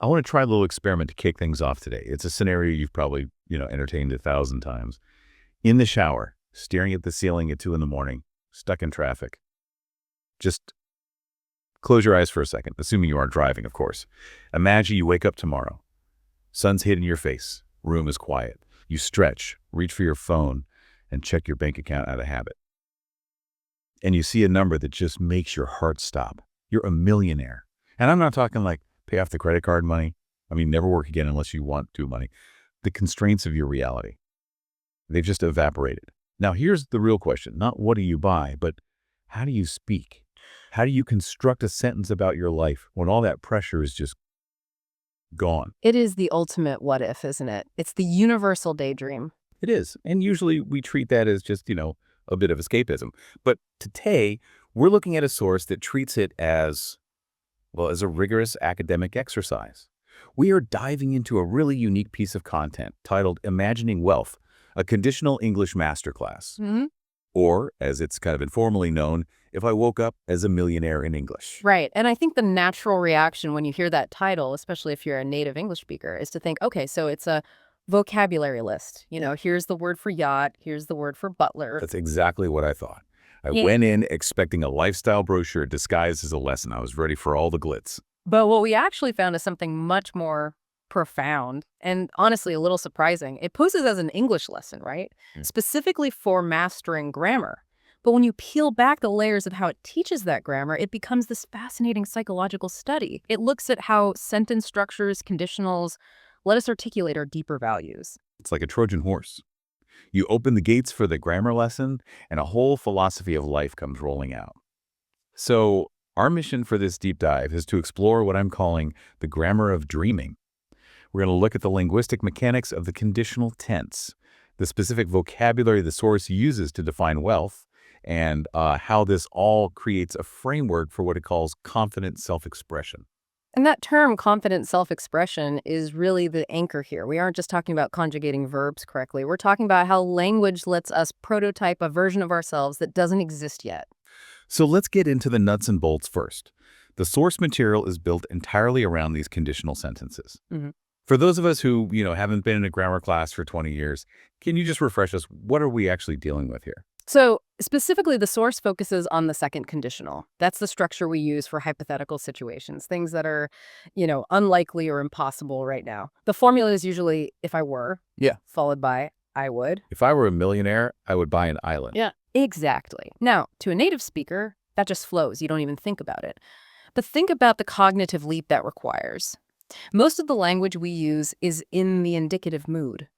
I want to try a little experiment to kick things off today. It's a scenario you've probably, entertained 1,000 times. In the shower, staring at the ceiling at 2 in the morning, stuck in traffic. Just close your eyes for a second, assuming you aren't driving, of course. Imagine you wake up tomorrow. Sun's hitting your face. Room is quiet. You stretch, reach for your phone, and check your bank account out of habit. And you see a number that just makes your heart stop. You're a millionaire. And I'm not talking like pay off the credit card money. I mean, never work again unless you want to money. The constraints of your reality, they've just evaporated. Now, here's the real question. Not what do you buy, but how do you speak? How do you construct a sentence about your life when all that pressure is just gone? It is the ultimate what if, isn't it? It's the universal daydream. It is. And usually we treat that as just, a bit of escapism. But today, we're looking at a source that treats it as a rigorous academic exercise. We are diving into a really unique piece of content titled Imagining Wealth, a conditional English masterclass. Mm-hmm. Or, as it's kind of informally known, if I woke up as a millionaire in English. Right. And I think the natural reaction when you hear that title, especially if you're a native English speaker, is to think, okay, so it's a vocabulary list. Here's the word for yacht. Here's the word for butler. That's exactly what I thought. I Yeah. went in expecting a lifestyle brochure disguised as a lesson. I was ready for all the glitz. But what we actually found is something much more profound and honestly a little surprising. It poses as an English lesson, right? Specifically for mastering grammar. But when you peel back the layers of how it teaches that grammar, it becomes this fascinating psychological study. It looks at how sentence structures, conditionals, let us articulate our deeper values. It's like a Trojan horse. You open the gates for the grammar lesson, and a whole philosophy of life comes rolling out. So our mission for this deep dive is to explore what I'm calling the grammar of dreaming. We're going to look at the linguistic mechanics of the conditional tense, the specific vocabulary the source uses to define wealth, and how this all creates a framework for what it calls confident self-expression. And that term, confident self-expression, is really the anchor here. We aren't just talking about conjugating verbs correctly. We're talking about how language lets us prototype a version of ourselves that doesn't exist yet. So let's get into the nuts and bolts first. The source material is built entirely around these conditional sentences. Mm-hmm. For those of us who, haven't been in a grammar class for 20 years, can you just refresh us? What are we actually dealing with here? So specifically, the source focuses on the second conditional. That's the structure we use for hypothetical situations, things that are, unlikely or impossible right now. The formula is usually if I were, followed by I would. If I were a millionaire, I would buy an island. Yeah, exactly. Now, to a native speaker, that just flows. You don't even think about it. But think about the cognitive leap that requires. Most of the language we use is in the indicative mood.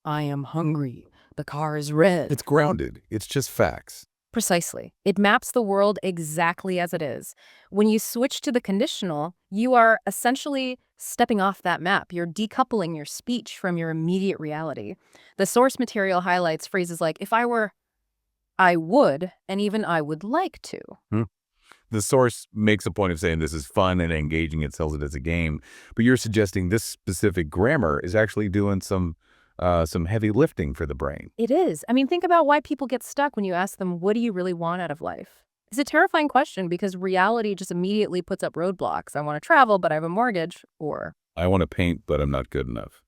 I am hungry. The car is red. It's grounded. It's just facts. Precisely. It maps the world exactly as it is. When you switch to the conditional, you are essentially stepping off that map. You're decoupling your speech from your immediate reality. The source material highlights phrases like, if I were, I would, and even I would like to. The source makes a point of saying this is fun and engaging. It sells it as a game. But you're suggesting this specific grammar is actually doing some heavy lifting for the brain. It is. I mean, think about why people get stuck when you ask them, what do you really want out of life? It's a terrifying question because reality just immediately puts up roadblocks. I want to travel, but I have a mortgage, or I want to paint, but I'm not good enough.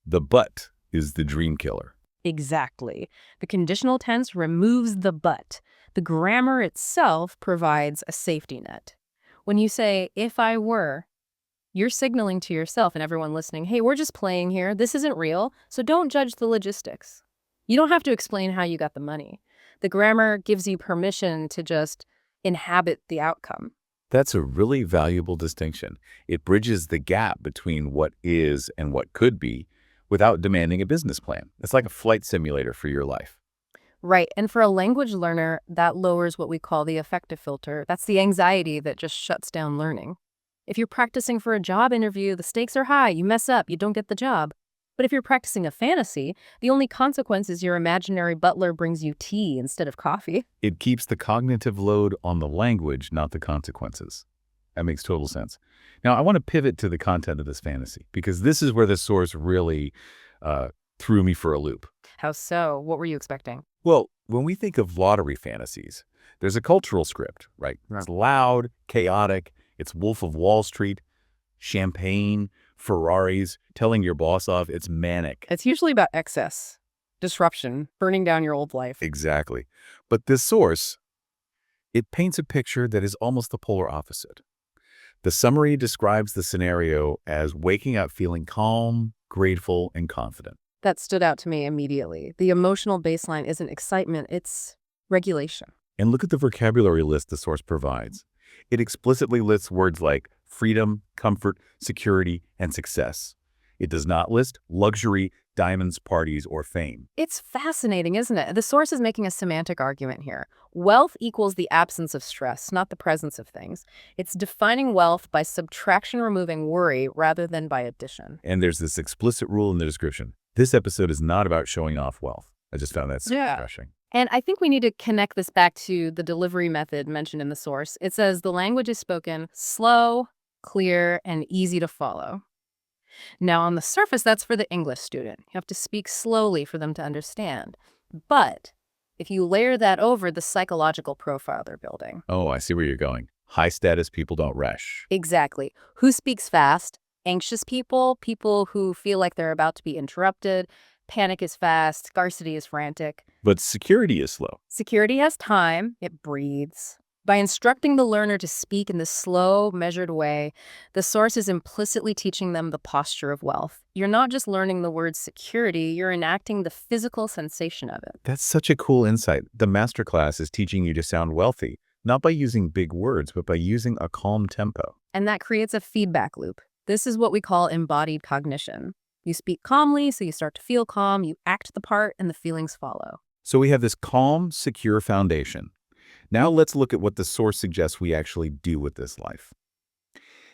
The but is the dream killer. Exactly. The conditional tense removes the but. The grammar itself provides a safety net. When you say, if I were, you're signaling to yourself and everyone listening, hey, we're just playing here. This isn't real, so don't judge the logistics. You don't have to explain how you got the money. The grammar gives you permission to just inhabit the outcome. That's a really valuable distinction. It bridges the gap between what is and what could be without demanding a business plan. It's like a flight simulator for your life. Right. And for a language learner, that lowers what we call the affective filter. That's the anxiety that just shuts down learning. If you're practicing for a job interview, the stakes are high. You mess up, you don't get the job. But if you're practicing a fantasy, the only consequence is your imaginary butler brings you tea instead of coffee. It keeps the cognitive load on the language, not the consequences. That makes total sense. Now, I want to pivot to the content of this fantasy, because this is where the source really threw me for a loop. How so? What were you expecting? Well, when we think of lottery fantasies, there's a cultural script, right? It's loud, chaotic, it's Wolf of Wall Street. Champagne, Ferraris, telling your boss off, it's manic. It's usually about excess, disruption, burning down your old life. Exactly. But this source, it paints a picture that is almost the polar opposite. The summary describes the scenario as waking up feeling calm, grateful, and confident. That stood out to me immediately. The emotional baseline isn't excitement, it's regulation. And look at the vocabulary list the source provides. It explicitly lists words like freedom, comfort, security, and success. It does not list luxury, diamonds, parties, or fame. It's fascinating, isn't it? The source is making a semantic argument here. Wealth equals the absence of stress, not the presence of things. It's defining wealth by subtraction, removing worry, rather than by addition. And there's this explicit rule in the description. This episode is not about showing off wealth. I just found that refreshing. And I think we need to connect this back to the delivery method mentioned in the source. It says the language is spoken slow, clear, and easy to follow. Now, on the surface, that's for the English student. You have to speak slowly for them to understand. But if you layer that over the psychological profile they're building. Oh, I see where you're going. High status people don't rush. Exactly. Who speaks fast? Anxious people, people who feel like they're about to be interrupted. Panic is fast, scarcity is frantic. But security is slow. Security has time, it breathes. By instructing the learner to speak in this slow, measured way, the source is implicitly teaching them the posture of wealth. You're not just learning the word security, you're enacting the physical sensation of it. That's such a cool insight. The masterclass is teaching you to sound wealthy, not by using big words, but by using a calm tempo. And that creates a feedback loop. This is what we call embodied cognition. You speak calmly, so you start to feel calm, you act the part, and the feelings follow. So we have this calm, secure foundation. Now let's look at what the source suggests we actually do with this life.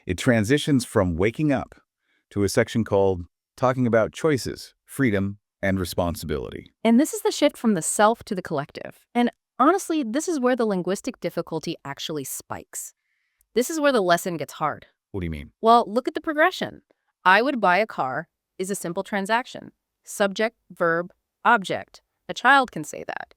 It transitions from waking up to a section called talking about choices, freedom, and responsibility. And this is the shift from the self to the collective. And honestly, this is where the linguistic difficulty actually spikes. This is where the lesson gets hard. What do you mean? Well, look at the progression. I would buy a car is a simple transaction. Subject, verb, object. A child can say that.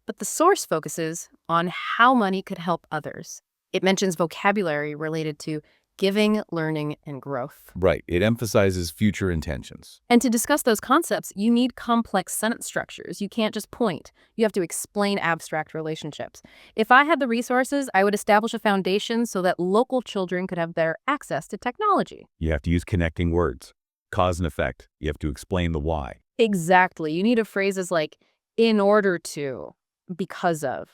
But the source focuses on how money could help others. It mentions vocabulary related to giving, learning, and growth. Right. It emphasizes future intentions. And to discuss those concepts, you need complex sentence structures. You can't just point. You have to explain abstract relationships. If I had the resources, I would establish a foundation so that local children could have better access to technology. You have to use connecting words. Cause and effect. You have to explain the why. Exactly. You need phrases like in order to, because of.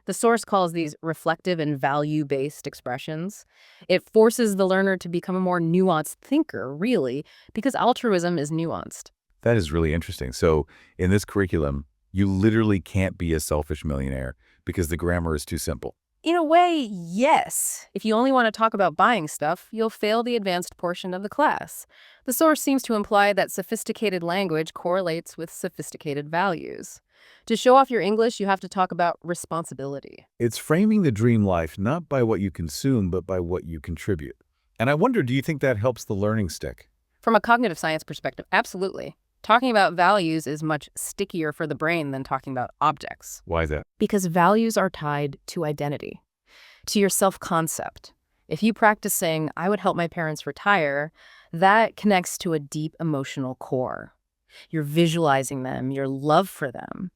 The source calls these reflective and value-based expressions. It forces the learner to become a more nuanced thinker, really, because altruism is nuanced. That is really interesting. So in this curriculum, you literally can't be a selfish millionaire because the grammar is too simple. In a way, yes. If you only want to talk about buying stuff, you'll fail the advanced portion of the class. The source seems to imply that sophisticated language correlates with sophisticated values. To show off your English, you have to talk about responsibility. It's framing the dream life not by what you consume, but by what you contribute. And I wonder, do you think that helps the learning stick? From a cognitive science perspective, absolutely. Talking about values is much stickier for the brain than talking about objects. Why is that? Because values are tied to identity, to your self-concept. If you practice saying, I would help my parents retire, that connects to a deep emotional core. You're visualizing them, your love for them.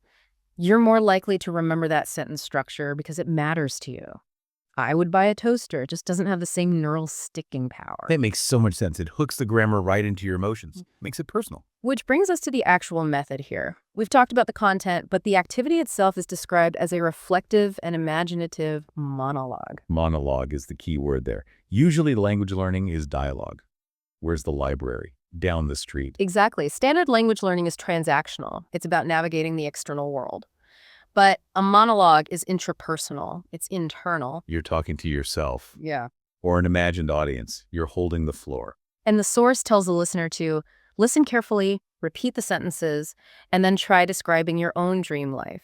You're more likely to remember that sentence structure because it matters to you. I would buy a toaster. It just doesn't have the same neural sticking power. That makes so much sense. It hooks the grammar right into your emotions. Makes it personal. Which brings us to the actual method here. We've talked about the content, but the activity itself is described as a reflective and imaginative monologue. Monologue is the key word there. Usually language learning is dialogue. Where's the library? Down the street. Exactly. Standard language learning is transactional. It's about navigating the external world. But a monologue is intrapersonal. It's internal. You're talking to yourself. Yeah. Or an imagined audience. You're holding the floor. And the source tells the listener to listen carefully, repeat the sentences, and then try describing your own dream life.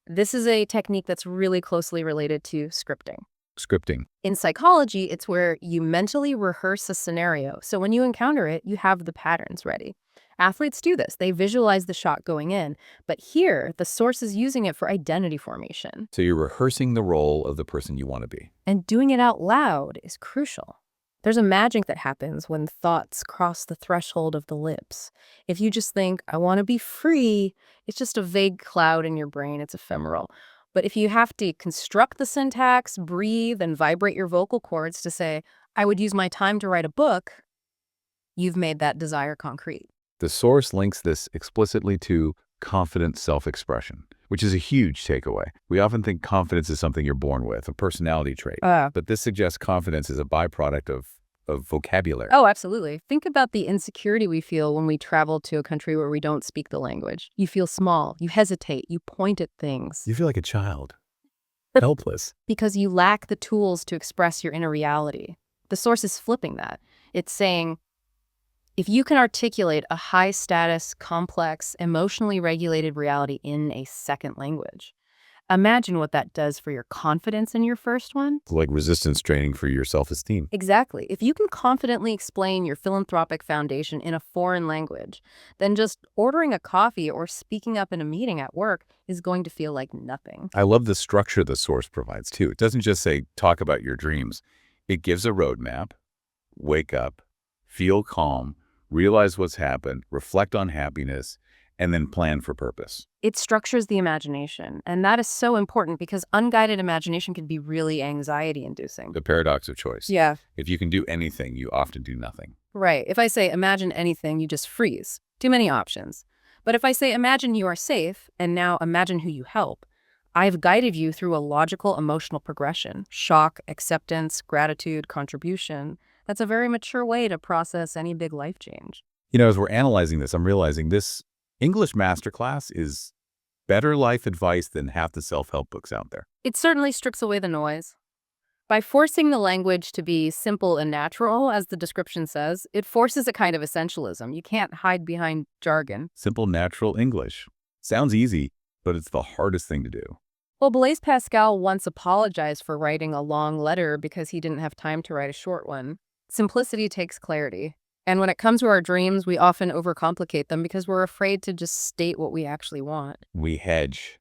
This is a technique that's really closely related to scripting. Scripting. In psychology, it's where you mentally rehearse a scenario. So when you encounter it, you have the patterns ready. Athletes do this. They visualize the shot going in. But here, the source is using it for identity formation. So you're rehearsing the role of the person you want to be. And doing it out loud is crucial. There's a magic that happens when thoughts cross the threshold of the lips. If you just think, I want to be free, it's just a vague cloud in your brain. It's ephemeral. But if you have to construct the syntax, breathe, and vibrate your vocal cords to say, I would use my time to write a book, you've made that desire concrete. The source links this explicitly to confident self-expression, which is a huge takeaway. We often think confidence is something you're born with, a personality trait, but this suggests confidence is a byproduct of vocabulary. Oh, absolutely. Think about the insecurity we feel when we travel to a country where we don't speak the language. You feel small, you hesitate, you point at things. You feel like a child, helpless. Because you lack the tools to express your inner reality. The source is flipping that. It's saying, if you can articulate a high-status, complex, emotionally regulated reality in a second language, imagine what that does for your confidence in your first one. It's like resistance training for your self-esteem. Exactly. If you can confidently explain your philanthropic foundation in a foreign language, then just ordering a coffee or speaking up in a meeting at work is going to feel like nothing. I love the structure the source provides, too. It doesn't just say, talk about your dreams. It gives a roadmap, wake up, feel calm, realize what's happened, reflect on happiness, and then plan for purpose. It structures the imagination, and that is so important because unguided imagination can be really anxiety-inducing. The paradox of choice. Yeah. If you can do anything, you often do nothing. Right. If I say imagine anything, you just freeze. Too many options. But if I say imagine you are safe, and now imagine who you help, I've guided you through a logical emotional progression. Shock, acceptance, gratitude, contribution. That's a very mature way to process any big life change. You know, as we're analyzing this, I'm realizing this English masterclass is better life advice than half the self-help books out there. It certainly strips away the noise. By forcing the language to be simple and natural, as the description says, it forces a kind of essentialism. You can't hide behind jargon. Simple, natural English. Sounds easy, but it's the hardest thing to do. Well, Blaise Pascal once apologized for writing a long letter because he didn't have time to write a short one. Simplicity takes clarity. And when it comes to our dreams, we often overcomplicate them because we're afraid to just state what we actually want. We hedge.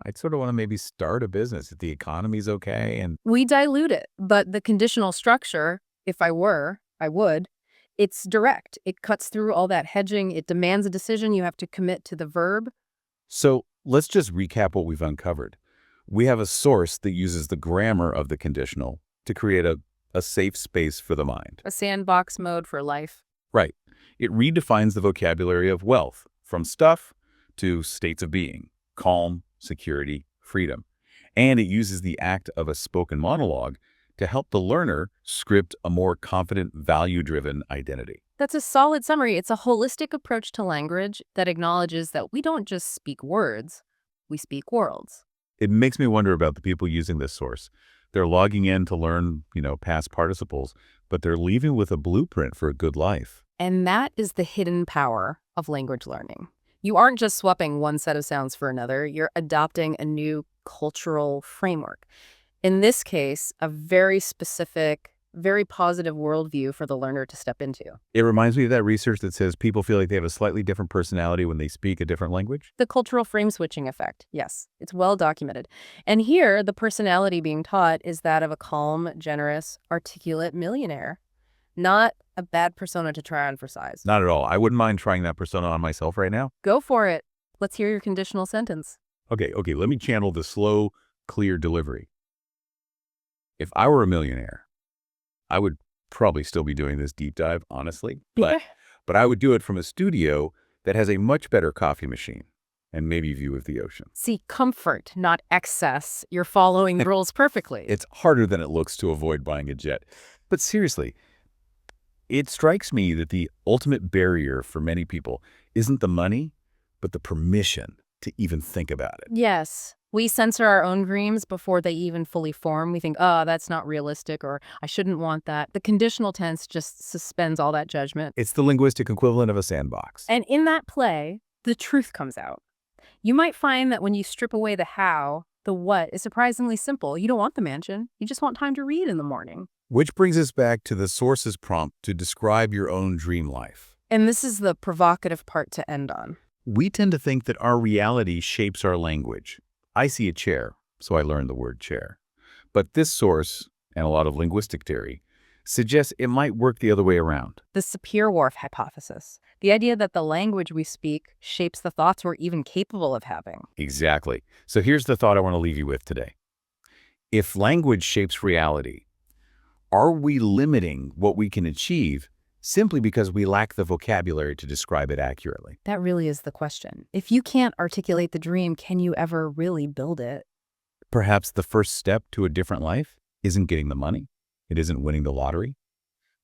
I'd sort of want to maybe start a business if the economy's okay and We dilute it, but the conditional structure, if I were, I would, it's direct. It cuts through all that hedging. It demands a decision. You have to commit to the verb. So let's just recap what we've uncovered. We have a source that uses the grammar of the conditional to create a safe space for the mind. A sandbox mode for life. Right. It redefines the vocabulary of wealth from stuff to states of being, calm, security, freedom. And it uses the act of a spoken monologue to help the learner script a more confident, value-driven identity. That's a solid summary. It's a holistic approach to language that acknowledges that we don't just speak words, we speak worlds. It makes me wonder about the people using this source. They're logging in to learn, past participles, but they're leaving with a blueprint for a good life. And that is the hidden power of language learning. You aren't just swapping one set of sounds for another, you're adopting a new cultural framework. In this case, a very specific, very positive worldview for the learner to step into. It reminds me of that research that says people feel like they have a slightly different personality when they speak a different language. The cultural frame switching effect. Yes, it's well documented. And here, the personality being taught is that of a calm, generous, articulate millionaire. Not a bad persona to try on for size. Not at all. I wouldn't mind trying that persona on myself right now. Go for it. Let's hear your conditional sentence. Okay, let me channel the slow, clear delivery. If I were a millionaire, I would probably still be doing this deep dive, honestly. But I would do it from a studio that has a much better coffee machine and maybe view of the ocean. See, comfort, not excess. You're following the rules perfectly. It's harder than it looks to avoid buying a jet. But seriously, it strikes me that the ultimate barrier for many people isn't the money, but the permission to even think about it. Yes. We censor our own dreams before they even fully form. We think, oh, that's not realistic, or I shouldn't want that. The conditional tense just suspends all that judgment. It's the linguistic equivalent of a sandbox. And in that play, the truth comes out. You might find that when you strip away the how, the what is surprisingly simple. You don't want the mansion. You just want time to read in the morning. Which brings us back to the source's prompt to describe your own dream life. And this is the provocative part to end on. We tend to think that our reality shapes our language. I see a chair, so I learned the word chair. But this source, and a lot of linguistic theory, suggests it might work the other way around. The Sapir-Whorf hypothesis, the idea that the language we speak shapes the thoughts we're even capable of having. Exactly. So here's the thought I want to leave you with today. If language shapes reality, are we limiting what we can achieve simply because we lack the vocabulary to describe it accurately? That really is the question. If you can't articulate the dream, can you ever really build it? Perhaps the first step to a different life isn't getting the money. It isn't winning the lottery.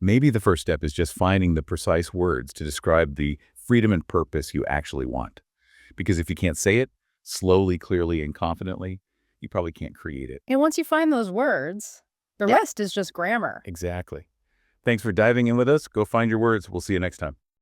Maybe the first step is just finding the precise words to describe the freedom and purpose you actually want. Because if you can't say it slowly, clearly, and confidently, you probably can't create it. And once you find those words, the rest is just grammar. Exactly. Thanks for diving in with us. Go find your words. We'll see you next time.